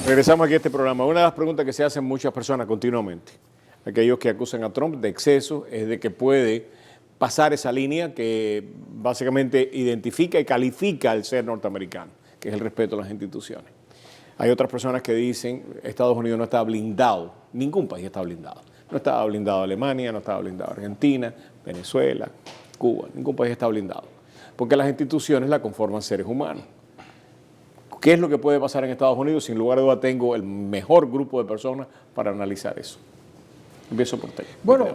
Regresamos aquí a este programa. Una de las preguntas que se hacen muchas personas continuamente, aquellos que acusan a Trump de exceso, es de que puede pasar esa línea que básicamente identifica y califica al ser norteamericano, que es el respeto a las instituciones. Hay otras personas que dicen que Estados Unidos no está blindado, ningún país está blindado. No estaba blindado Alemania, no estaba blindado Argentina, Venezuela, Cuba, ningún país está blindado. Porque las instituciones la conforman seres humanos. ¿Qué es lo que puede pasar en Estados Unidos? Sin lugar a duda tengo el mejor grupo de personas para analizar eso. Empiezo por usted. Bueno,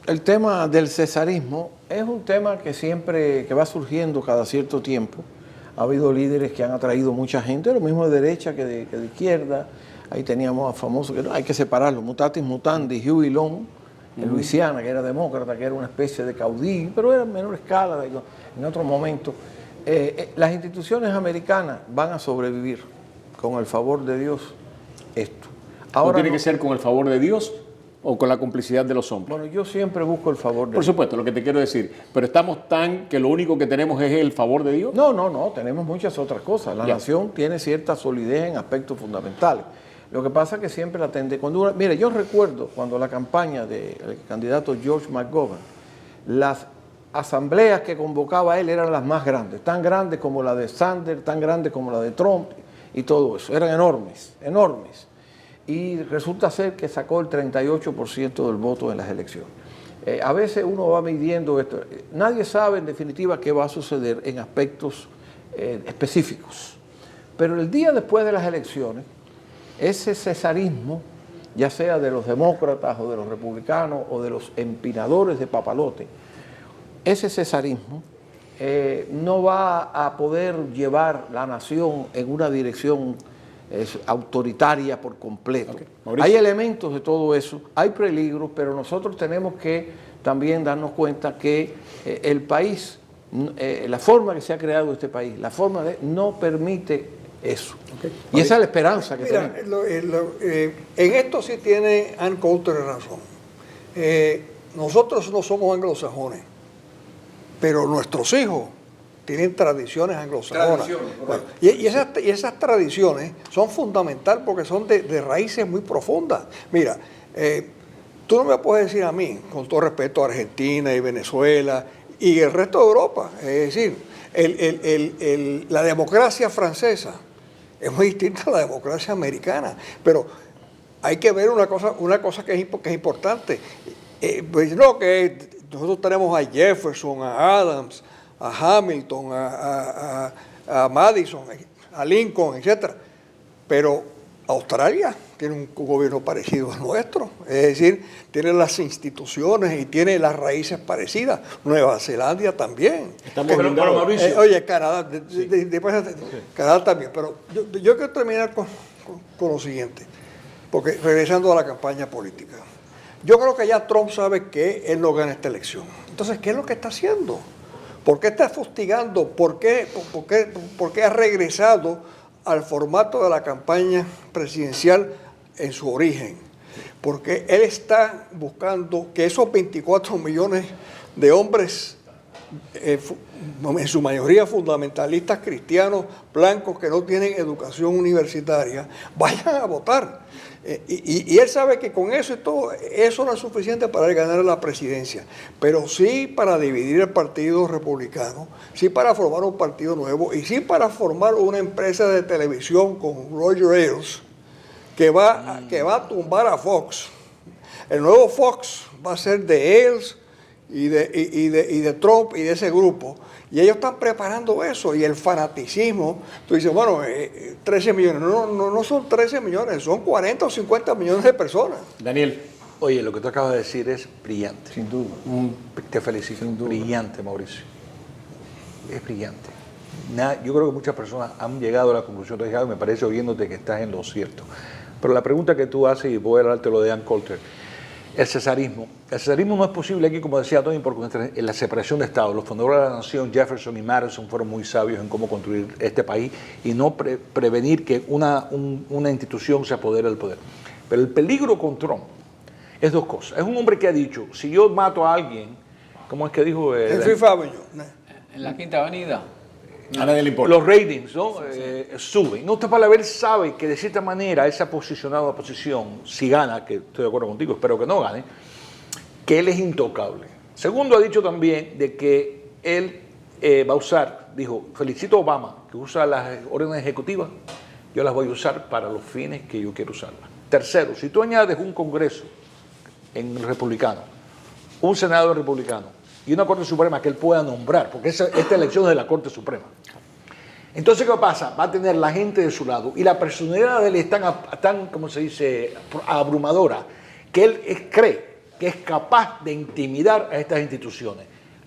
el tema del cesarismo es un tema que siempre, que va surgiendo cada cierto tiempo. Ha habido líderes que han atraído mucha gente, lo mismo de derecha que de izquierda. Ahí teníamos a famoso, que no, hay que separarlo, mutatis mutandis, Huey Long, en Luisiana, que era demócrata, que era una especie de caudillo, pero era en menor escala, en otro momento. Las instituciones americanas van a sobrevivir, con el favor de Dios, esto. Ahora, ¿tiene que ser con el favor de Dios o con la complicidad de los hombres? Bueno, yo siempre busco el favor de Dios. Por supuesto, lo que te quiero decir, pero estamos tan que lo único que tenemos es el favor de Dios. No, tenemos muchas otras cosas. La nación tiene cierta solidez en aspectos fundamentales. Lo que pasa es que siempre la tende. Mire, yo recuerdo cuando la campaña del candidato George McGovern, las asambleas que convocaba él eran las más grandes, tan grandes como la de Sanders, tan grandes como la de Trump y todo eso. Eran enormes, enormes. Y resulta ser que sacó el 38% del voto en las elecciones. A veces uno va midiendo esto. Nadie sabe en definitiva qué va a suceder en aspectos específicos. Pero el día después de las elecciones, ese cesarismo, ya sea de los demócratas o de los republicanos o de los empinadores de papalote, ese cesarismo no va a poder llevar la nación en una dirección autoritaria por completo. Okay. Hay elementos de todo eso, hay peligros, pero nosotros tenemos que también darnos cuenta que el país, la forma que se ha creado este país, la forma no permite eso. Okay. Y esa es la esperanza que tenemos. En esto sí tiene Ann Coulter razón. Nosotros no somos anglosajones, pero nuestros hijos tienen tradiciones anglosajonas. Bueno, y esas tradiciones son fundamentales porque son de raíces muy profundas. Mira, tú no me puedes decir a mí, con todo respeto a Argentina y Venezuela y el resto de Europa, es decir, la democracia francesa es muy distinta a la democracia americana, pero hay que ver una cosa que es importante. Pues no, que nosotros tenemos a Jefferson, a Adams, a Hamilton, a Madison, a Lincoln, etc. Pero Australia tiene un gobierno parecido al nuestro, es decir, tiene las instituciones y tiene las raíces parecidas. Nueva Zelanda también. Estamos pero Mauricio. Oye, Canadá, Canadá también. Pero yo quiero terminar con lo siguiente, porque regresando a la campaña política. Yo creo que ya Trump sabe que él no gana esta elección. Entonces, ¿qué es lo que está haciendo? ¿Por qué está fustigando? ¿Por qué ha regresado al formato de la campaña presidencial en su origen? Porque él está buscando que esos 24 millones de hombres, en su mayoría fundamentalistas cristianos, blancos, que no tienen educación universitaria, vayan a votar. Y él sabe que con eso y todo, eso no es suficiente para él ganar la presidencia, pero sí para dividir el partido republicano, sí para formar un partido nuevo y sí para formar una empresa de televisión con Roger Ailes que va a tumbar a Fox. El nuevo Fox va a ser de Ailes y de Trump y de ese grupo. Y ellos están preparando eso. Y el fanaticismo, tú dices, bueno, 13 millones. No son 13 millones, son 40 o 50 millones de personas. Daniel. Oye, lo que tú acabas de decir es brillante. Sin duda. Te felicito. Sin duda. Brillante, Mauricio. Es brillante. Yo creo que muchas personas han llegado a la conclusión de que me parece oyéndote que estás en lo cierto. Pero la pregunta que tú haces, y voy a hablarte lo de Ann Coulter, el cesarismo. El cesarismo no es posible aquí, como decía Tony, porque en la separación de Estados, los fundadores de la nación, Jefferson y Madison, fueron muy sabios en cómo construir este país y no prevenir que una institución se apodere del poder. Pero el peligro con Trump es dos cosas. Es un hombre que ha dicho, si yo mato a alguien, ¿cómo es que dijo? En Fifth Avenue. En la Quinta Avenida. A nadie le importa. los ratings, ¿no? Suben. En otras palabras, él sabe que de cierta manera esa posicionada oposición, si gana, que estoy de acuerdo contigo, espero que no gane, que él es intocable. Segundo, ha dicho también de que él va a usar, dijo, felicito a Obama, que usa las órdenes ejecutivas, yo las voy a usar para los fines que yo quiero usarlas. Tercero, si tú añades un Congreso en republicano, un Senado republicano y una Corte Suprema que él pueda nombrar, porque esta elección es de la Corte Suprema. Entonces, ¿qué pasa? Va a tener la gente de su lado y la personalidad de él es tan como se dice, abrumadora, que él cree que es capaz de intimidar a estas instituciones.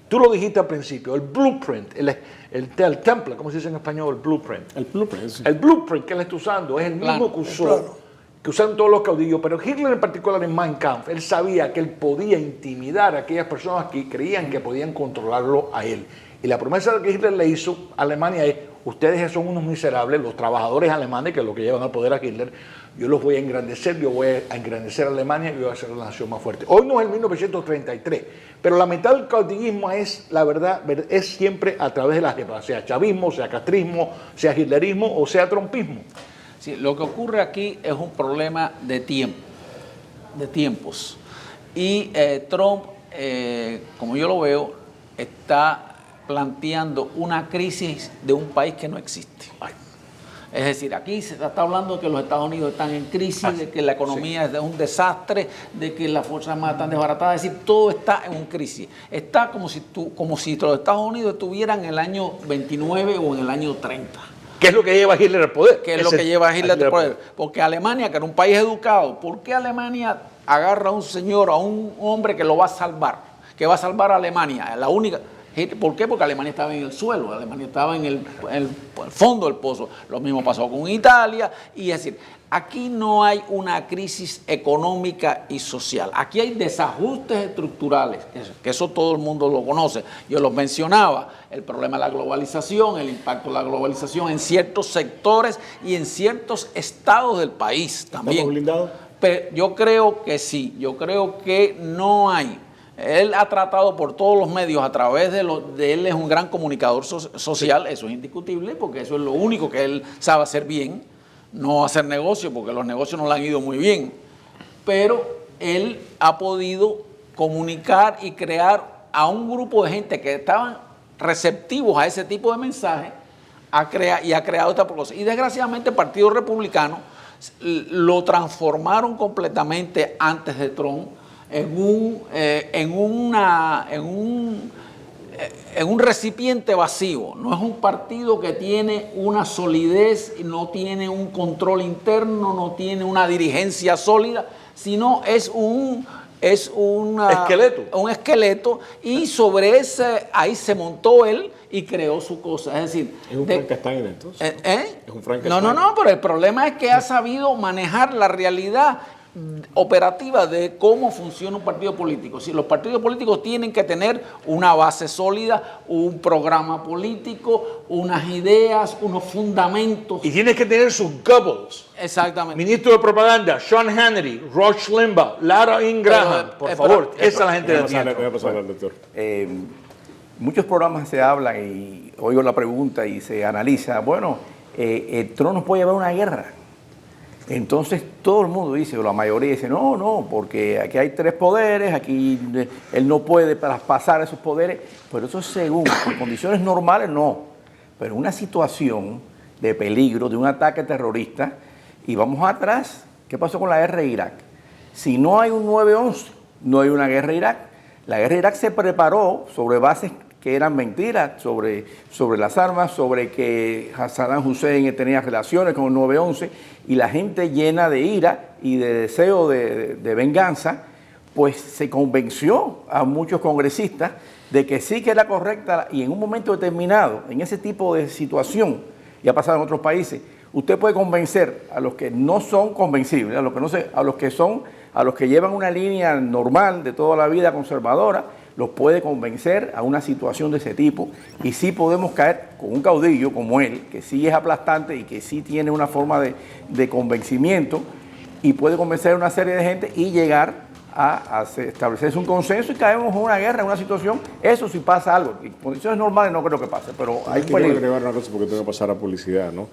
Tú lo dijiste al principio, el blueprint, el template, ¿cómo se dice en español? El blueprint. El blueprint, sí. El blueprint que él está usando es el mismo que usó, que usaron todos los caudillos, pero Hitler en particular en Mein Kampf, él sabía que él podía intimidar a aquellas personas que creían que podían controlarlo a él. Y la promesa que Hitler le hizo a Alemania es, ustedes son unos miserables, los trabajadores alemanes, que es lo que llevan al poder a Hitler, yo los voy a engrandecer, yo voy a engrandecer a Alemania y voy a hacer la nación más fuerte. Hoy no es el 1933, pero la mitad del caudillismo es, la verdad, es siempre a través de las épocas, sea chavismo, sea castrismo, sea hitlerismo o sea trumpismo. Sí, lo que ocurre aquí es un problema de tiempo, de tiempos. Y Trump, como yo lo veo, está planteando una crisis de un país que no existe. Es decir, aquí se está hablando de que los Estados Unidos están en crisis, de que la economía es un desastre, de que las Fuerzas Armadas están desbaratadas, es decir, todo está en una crisis. Está como si los Estados Unidos estuvieran en el año 29 o en el año 30. ¿Qué es lo que lleva a Hitler al poder? ¿Qué es lo que lleva a Hitler al poder? Porque Alemania, que era un país educado, ¿por qué Alemania agarra a un señor, a un hombre que lo va a salvar? Que va a salvar a Alemania, la única... ¿Por qué? Porque Alemania estaba en el suelo, Alemania estaba en el fondo del pozo. Lo mismo pasó con Italia. Y es decir, aquí no hay una crisis económica y social. Aquí hay desajustes estructurales, que eso todo el mundo lo conoce. Yo los mencionaba, el problema de la globalización, el impacto de la globalización en ciertos sectores y en ciertos estados del país también. ¿Estamos blindados? Pero yo creo que sí, yo creo que no hay. Él ha tratado por todos los medios, a través de él es un gran comunicador social, eso es indiscutible, porque eso es lo único que él sabe hacer bien, no hacer negocio, porque los negocios no le han ido muy bien, pero él ha podido comunicar y crear a un grupo de gente que estaban receptivos a ese tipo de mensajes, y ha creado esta cosa. Y desgraciadamente el Partido Republicano lo transformaron completamente antes de Trump en un recipiente vacío. No es un partido que tiene una solidez, no tiene un control interno, no tiene una dirigencia sólida, sino es un esqueleto, y sobre ahí se montó él y creó su cosa. Es decir, ¿Es un Frankenstein entonces? ¿Es un Frankenstein? No, pero el problema es que ha sabido manejar la realidad operativa de cómo funciona un partido político. Si los partidos políticos tienen que tener una base sólida, un programa político, unas ideas, unos fundamentos. Y tienes que tener sus Goebbels. Exactamente. Ministro de Propaganda, Sean Hannity, Rush Limbaugh, Lara Ingraham. Por favor, esa es la gente de tiempo. Voy a pasar al doctor. Muchos programas se hablan y oigo la pregunta y se analiza, bueno, Trump nos puede llevar a una guerra. Entonces todo el mundo dice, o la mayoría dice, no, porque aquí hay 3 poderes, aquí él no puede traspasar esos poderes, pero eso es según, en condiciones normales no, pero en una situación de peligro, de un ataque terrorista, y vamos atrás, ¿qué pasó con la guerra de Irak? Si no hay un 9/11, no hay una guerra de Irak. La guerra de Irak se preparó sobre bases que eran mentiras, sobre las armas, sobre que Saddam Hussein tenía relaciones con el 9/11, y la gente llena de ira y de deseo de venganza, pues se convenció a muchos congresistas de que sí que era correcta, y en un momento determinado, en ese tipo de situación, y ha pasado en otros países, usted puede convencer a los que no son convencibles, a los que llevan una línea normal de toda la vida conservadora, los puede convencer a una situación de ese tipo, y sí podemos caer con un caudillo como él, que sí es aplastante y que sí tiene una forma de convencimiento, y puede convencer a una serie de gente y llegar establecerse un consenso y caemos en una guerra, en una situación. Eso sí pasa algo. En condiciones normales no creo que pase, pero hay Quiero peligro. agregar una cosa porque tengo que pasar a publicidad, ¿no?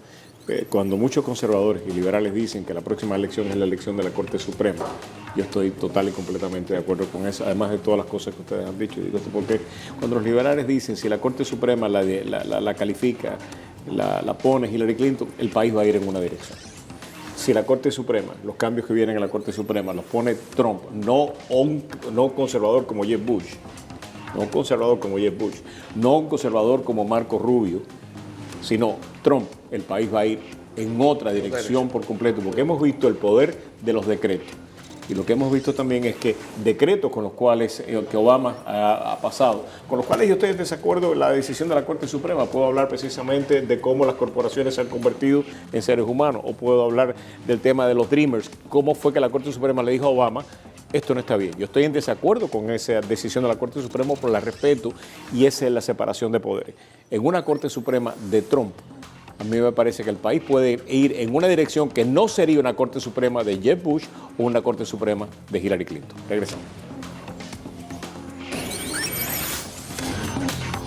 Cuando muchos conservadores y liberales dicen que la próxima elección es la elección de la Corte Suprema, yo estoy total y completamente de acuerdo con eso, además de todas las cosas que ustedes han dicho. Digo esto porque cuando los liberales dicen si la Corte Suprema la califica, la pone Hillary Clinton, el país va a ir en una dirección. Si la Corte Suprema, los cambios que vienen en la Corte Suprema los pone Trump, no un conservador como Jeb Bush, no un conservador como Jeb Bush, no un conservador como Marco Rubio, sino Trump, el país va a ir en otra dirección por completo, porque hemos visto el poder de los decretos. Y lo que hemos visto también es que decretos con los cuales que Obama ha pasado, con los cuales yo estoy en desacuerdo en la decisión de la Corte Suprema. Puedo hablar precisamente de cómo las corporaciones se han convertido en seres humanos, o puedo hablar del tema de los Dreamers, cómo fue que la Corte Suprema le dijo a Obama, esto no está bien. Yo estoy en desacuerdo con esa decisión de la Corte Suprema por el respeto y esa es la separación de poderes. En una Corte Suprema de Trump, a mí me parece que el país puede ir en una dirección que no sería una Corte Suprema de Jeb Bush o una Corte Suprema de Hillary Clinton. Regresamos.